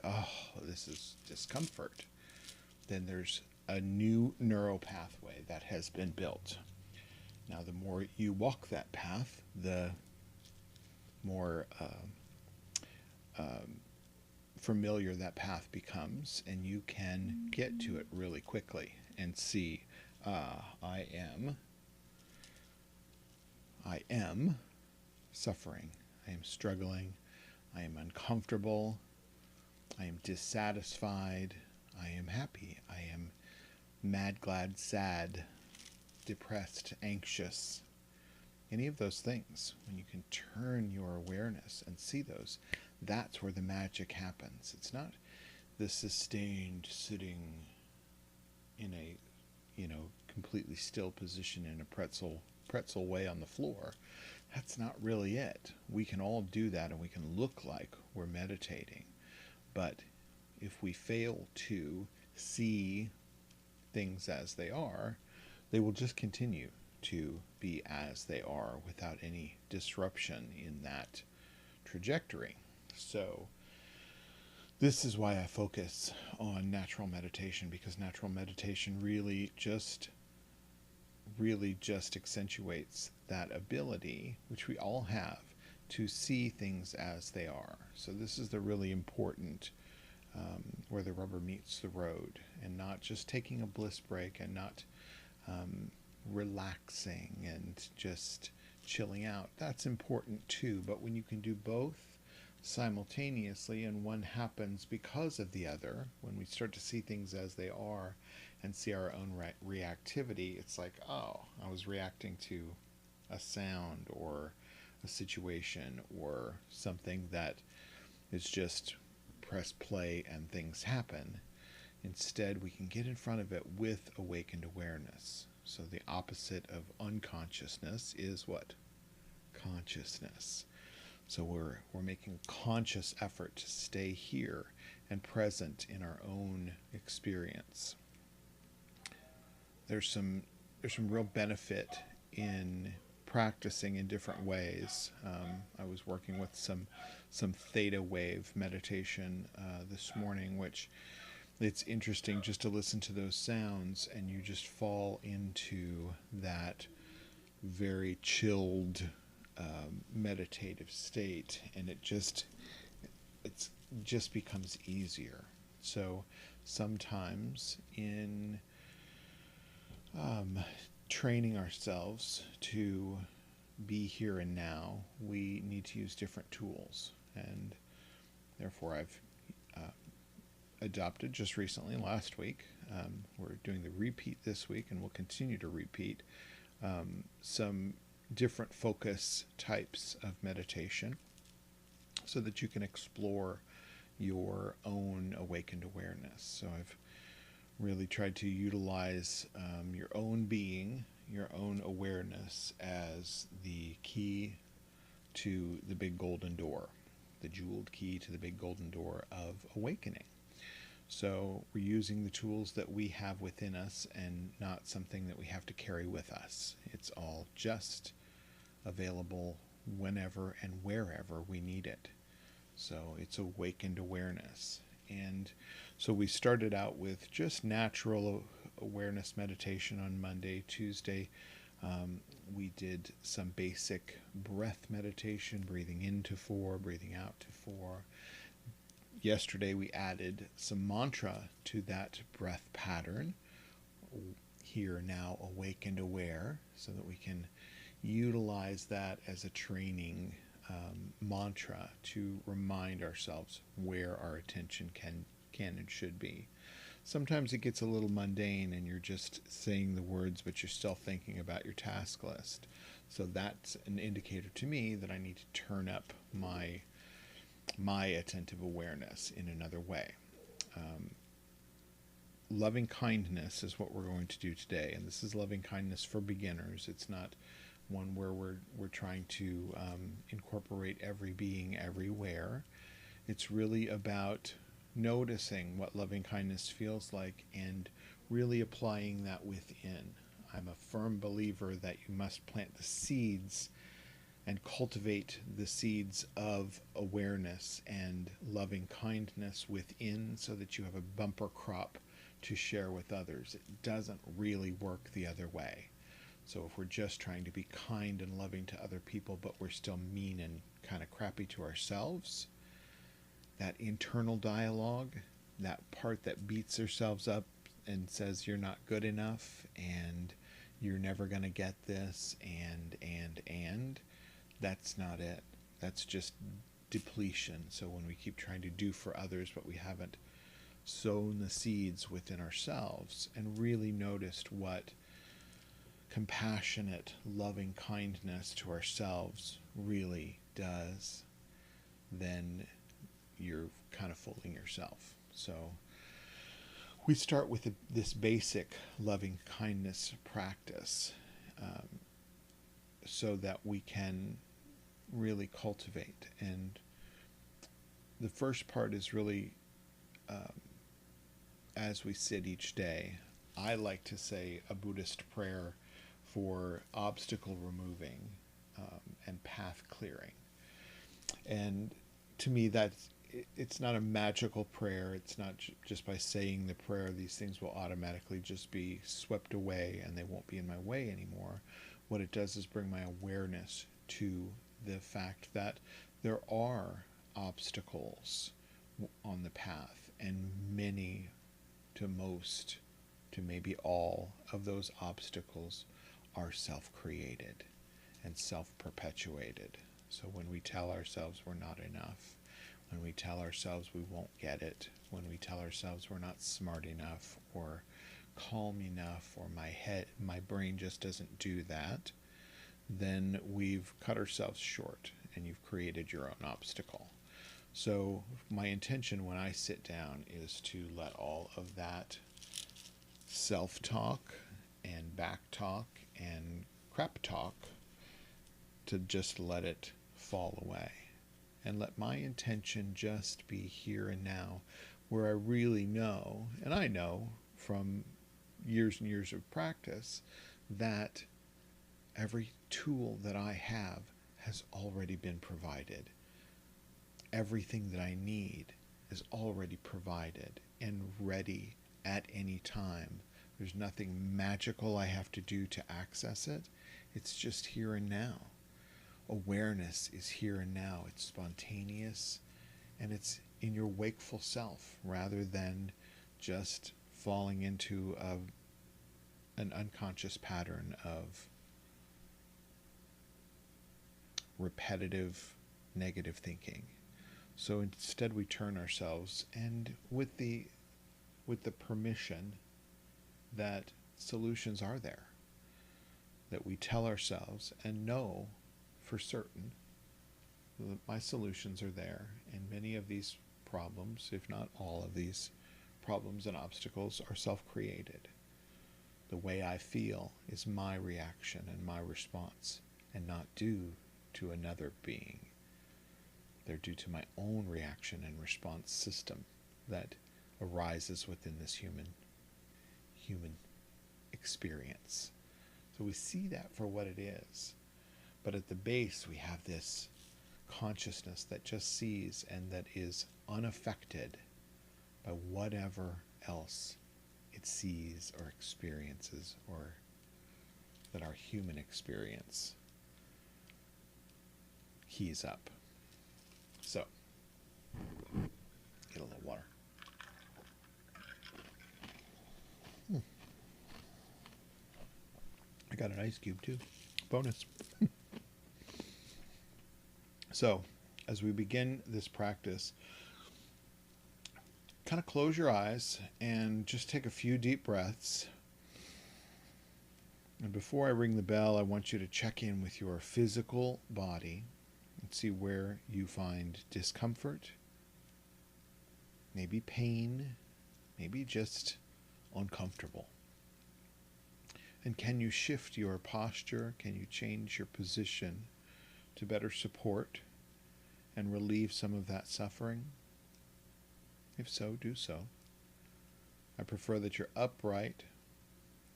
oh, this is discomfort, then there's a new neural pathway that has been built. Now, the more you walk that path, the more familiar that path becomes, and you can get to it really quickly and see, I am suffering, I am struggling, I am uncomfortable, I am dissatisfied, I am happy, I am mad, glad, sad, depressed, anxious. Any of those things, when you can turn your awareness and see those, that's where the magic happens. It's not the sustained sitting in a, completely still position in a pretzel way on the floor. That's not really it. We can all do that and we can look like we're meditating. But if we fail to see things as they are, they will just continue to be as they are without any disruption in that trajectory. So this is why I focus on natural meditation, because natural meditation really just accentuates that ability, which we all have, to see things as they are. So this is the really important where the rubber meets the road, and not just taking a bliss break and not relaxing and just chilling out. That's important too, but when you can do both simultaneously and one happens because of the other, when we start to see things as they are and see our own reactivity, it's like, oh, I was reacting to a sound or a situation or something that is just press play and things happen. Instead, we can get in front of it with awakened awareness. So the opposite of unconsciousness is what? Consciousness. So we're making a conscious effort to stay here and present in our own experience. There's some real benefit in practicing in different ways. I was working with some theta wave meditation this morning, which it's interesting just to listen to those sounds, and you just fall into that very chilled meditative state, and it just becomes easier. So sometimes in training ourselves to be here and now, we need to use different tools, and therefore I've adopted just recently, last week, we're doing the repeat this week, and we'll continue to repeat some different focus types of meditation so that you can explore your own awakened awareness. So I've really tried to utilize your own being, your own awareness as the key to the big golden door, the jeweled key to the big golden door of awakening. So we're using the tools that we have within us and not something that we have to carry with us. It's all just available whenever and wherever we need it. So it's awakened awareness. And so we started out with just natural awareness meditation on Monday. Tuesday, we did some basic breath meditation, breathing into 4, breathing out to 4. Yesterday, we added some mantra to that breath pattern. Here, now, awakened aware, so that we can utilize that as a training mantra to remind ourselves where our attention can and should be. Sometimes it gets a little mundane and you're just saying the words, but you're still thinking about your task list. So that's an indicator to me that I need to turn up my attentive awareness in another way. Loving kindness is what we're going to do today, and this is loving kindness for beginners. It's not one where we're trying to incorporate every being everywhere. It's really about noticing what loving kindness feels like and really applying that within. I'm a firm believer that you must plant the seeds and cultivate the seeds of awareness and loving kindness within so that you have a bumper crop to share with others. It doesn't really work the other way. So if we're just trying to be kind and loving to other people, but we're still mean and kind of crappy to ourselves, that internal dialogue, that part that beats ourselves up and says you're not good enough and you're never going to get this and that's not it. That's just depletion. So when we keep trying to do for others but we haven't sown the seeds within ourselves and really noticed what compassionate, loving kindness to ourselves really does, then you're kind of fooling yourself. So we start with this basic loving kindness practice so that we can really cultivate. And the first part is really as we sit each day, I like to say a Buddhist prayer for obstacle removing and path clearing. And to me, it's not a magical prayer. It's not just by saying the prayer these things will automatically just be swept away and they won't be in my way anymore. What it does is bring my awareness to the fact that there are obstacles on the path, and many to most to maybe all of those obstacles are self-created and self-perpetuated. So when we tell ourselves we're not enough, when we tell ourselves we won't get it, when we tell ourselves we're not smart enough or calm enough, or my brain just doesn't do that, then we've cut ourselves short and you've created your own obstacle. So my intention when I sit down is to let all of that self-talk and back-talk and crap talk, to just let it fall away. And let my intention just be here and now, where I really know, and I know from years and years of practice, that every tool that I have has already been provided. Everything that I need is already provided and ready at any time. There's nothing magical I have to do to access it. It's just here and now. Awareness is here and now. It's spontaneous and it's in your wakeful self, rather than just falling into an unconscious pattern of repetitive negative thinking. So instead we turn ourselves, and with the permission that solutions are there, that we tell ourselves and know for certain that my solutions are there, and many of these problems, if not all of these problems and obstacles, are self-created. The way I feel is my reaction and my response, and not due to another being. They're due to my own reaction and response system that arises within this human experience. So we see that for what it is. But at the base, we have this consciousness that just sees and that is unaffected by whatever else it sees or experiences, or that our human experience keys up. So, get a little water. I got an ice cube too. Bonus. So, as we begin this practice, kind of close your eyes and just take a few deep breaths. And before I ring the bell, I want you to check in with your physical body and see where you find discomfort, maybe pain, maybe just uncomfortable. And can you shift your posture? Can you change your position to better support and relieve some of that suffering? If so, do so. I prefer that you're upright,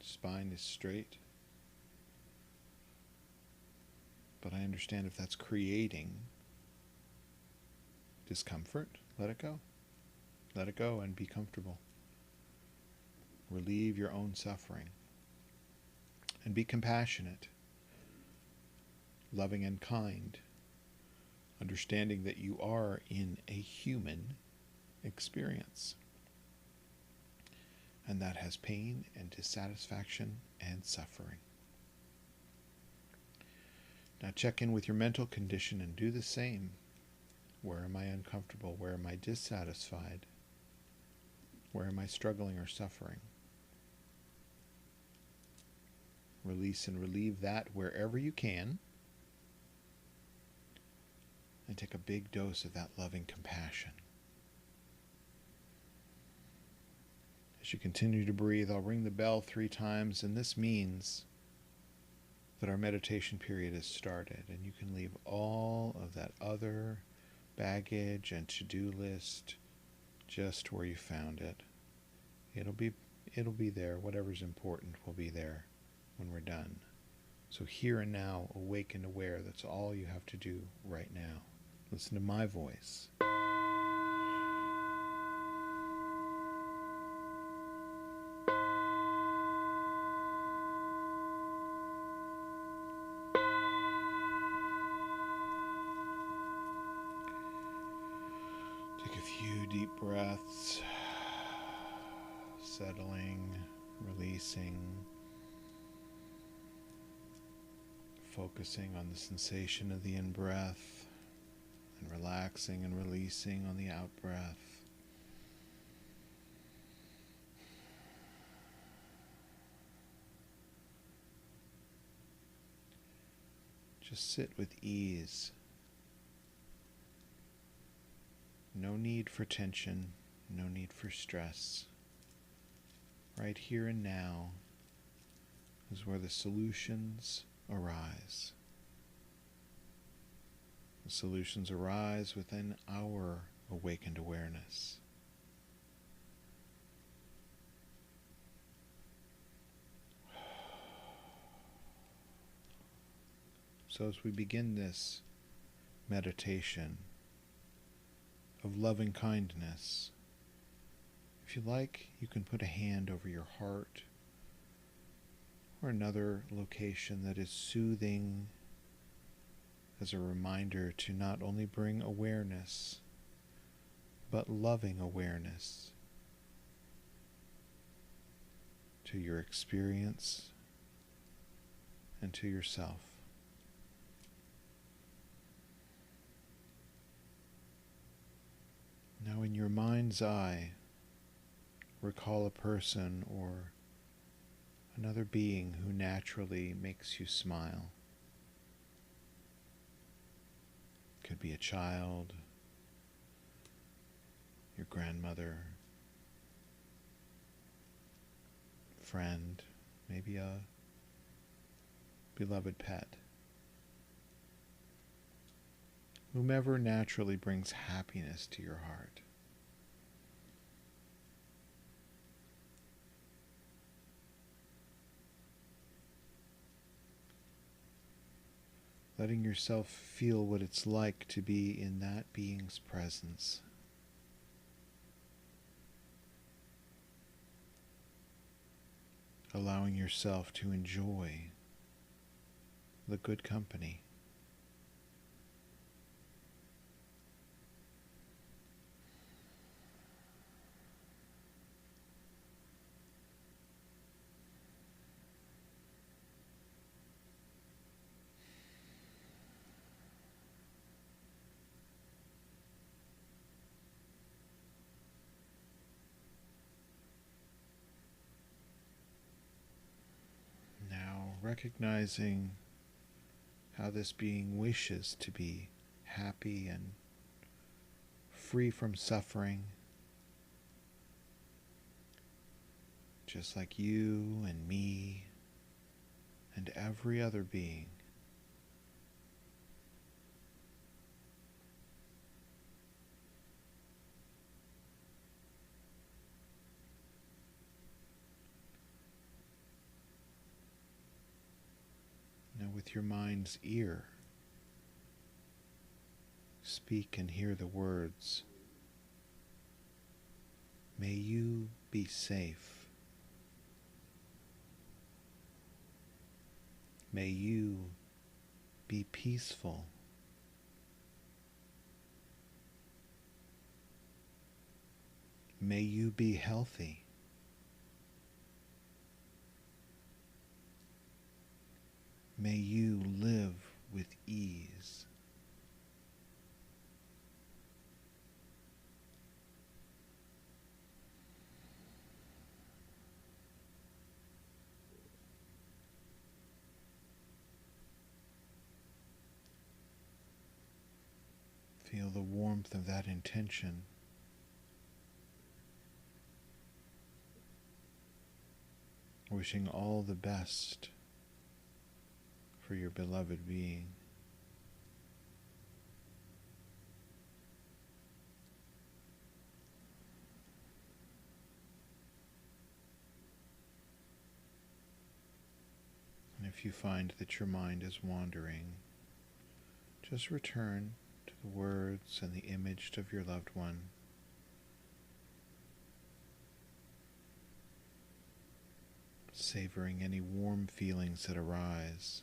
spine is straight. But I understand if that's creating discomfort, let it go. Let it go and be comfortable. Relieve your own suffering. And be compassionate, loving and kind, understanding that you are in a human experience. And that has pain and dissatisfaction and suffering. Now check in with your mental condition and do the same. Where am I uncomfortable? Where am I dissatisfied? Where am I struggling or suffering? Release and relieve that wherever you can. And take a big dose of that loving compassion. As you continue to breathe, I'll ring the bell 3 times, and this means that our meditation period has started, and you can leave all of that other baggage and to-do list just where you found it. It'll be there. Whatever's important will be there when we're done. So here and now, awake and aware, that's all you have to do right now. Listen to my voice. Take a few deep breaths, settling, releasing, focusing on the sensation of the in-breath, and relaxing and releasing on the out-breath. Just sit with ease. No need for tension, no need for stress. Right here and now is where the solutions arise. The solutions arise within our awakened awareness. So as we begin this meditation of loving kindness, if you like, you can put a hand over your heart or another location that is soothing, as a reminder to not only bring awareness, but loving awareness to your experience and to yourself. Now in your mind's eye, recall a person or another being who naturally makes you smile. Could be a child, your grandmother, friend, maybe a beloved pet. Whomever naturally brings happiness to your heart. Letting yourself feel what it's like to be in that being's presence. Allowing yourself to enjoy the good company. Recognizing how this being wishes to be happy and free from suffering, just like you and me and every other being. Now with your mind's ear, speak and hear the words, "May you be safe. May you be peaceful. May you be healthy. May you live with ease." Feel the warmth of that intention wishing all the best for your beloved being. And if you find that your mind is wandering, just return to the words and the image of your loved one. Savoring any warm feelings that arise.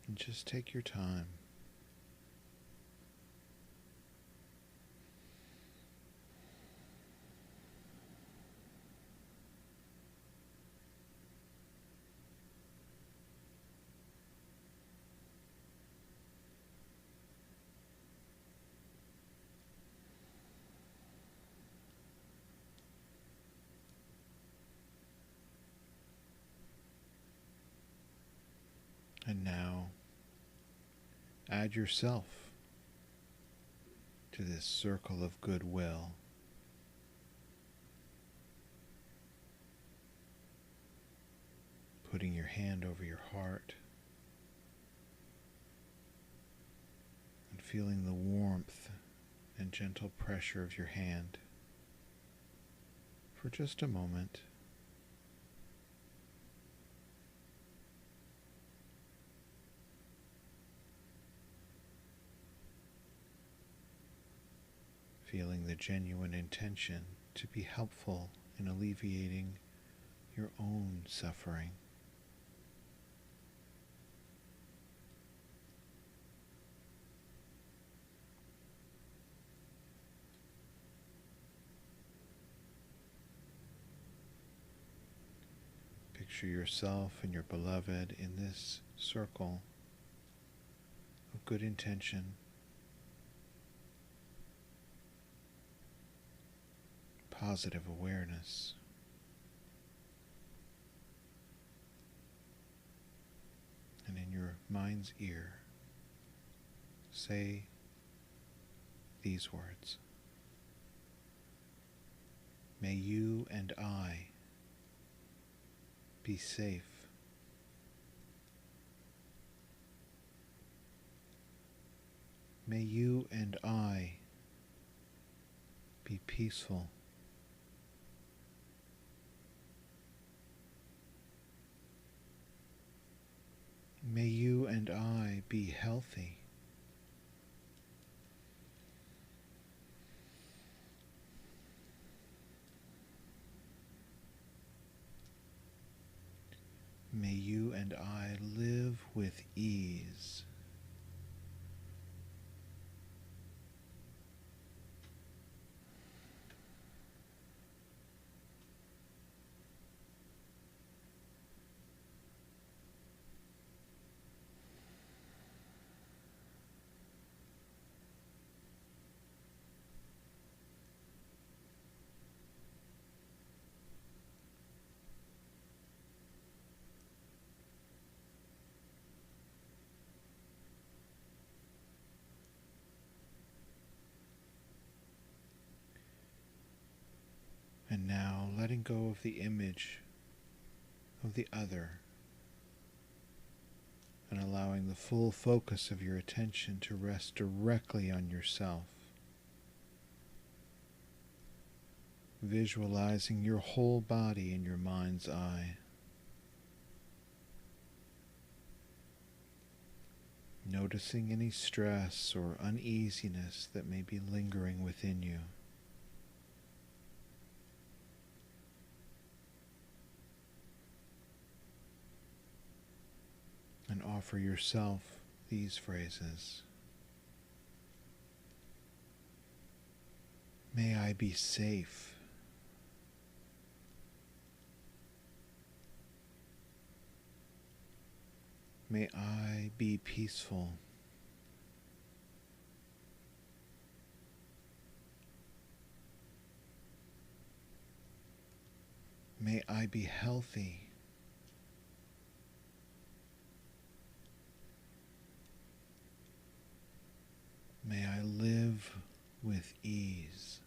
And just take your time. And now, add yourself to this circle of goodwill. Putting your hand over your heart and feeling the warmth and gentle pressure of your hand for just a moment. Feeling the genuine intention to be helpful in alleviating your own suffering. Picture yourself and your beloved in this circle of good intention. Positive awareness. And in your mind's ear, say these words: "May you and I be safe. May you and I be peaceful. May you and I be healthy. May you and I live with ease. And now letting go of the image of the other and allowing the full focus of your attention to rest directly on yourself. Visualizing your whole body in your mind's eye. Noticing any stress or uneasiness that may be lingering within you. And offer yourself these phrases. May I be safe. May I be peaceful. May I be healthy. May I live with ease.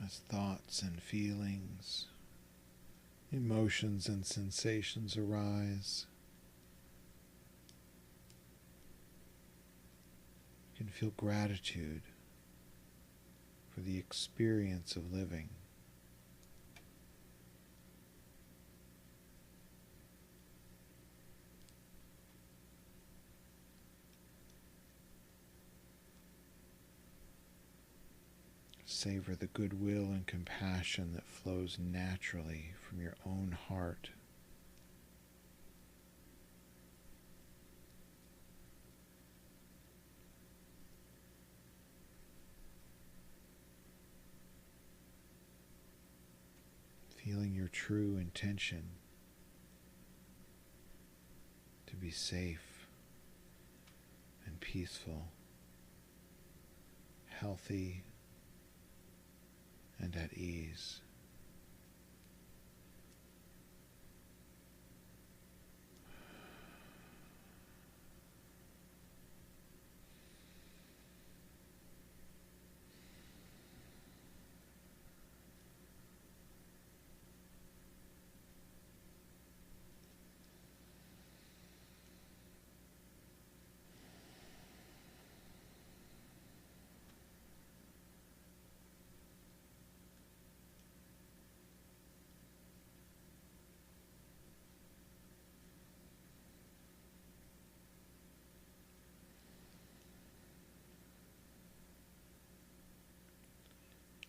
As thoughts and feelings, emotions and sensations arise, you can feel gratitude for the experience of living. Savor the goodwill and compassion that flows naturally from your own heart. Feeling your true intention to be safe and peaceful, healthy and at ease.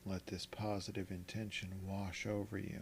Let this positive intention wash over you.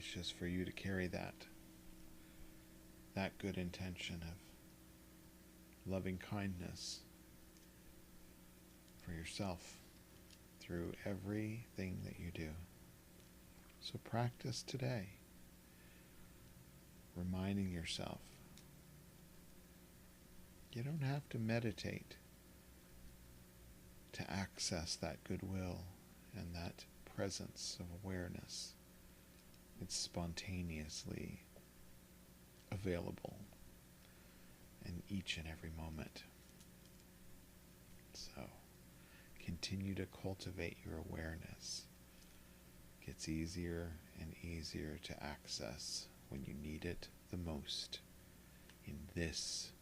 it's just for you to carry that good intention of loving kindness for yourself through everything that you do. So practice today, reminding yourself you don't have to meditate to access that goodwill and that presence of awareness. It's spontaneously available in each and every moment. So continue to cultivate your awareness. It gets easier and easier to access when you need it the most in this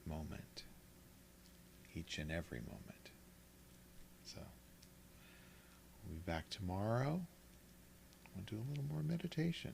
moment, each and every moment. So we'll be back tomorrow. We'll do a little more meditation.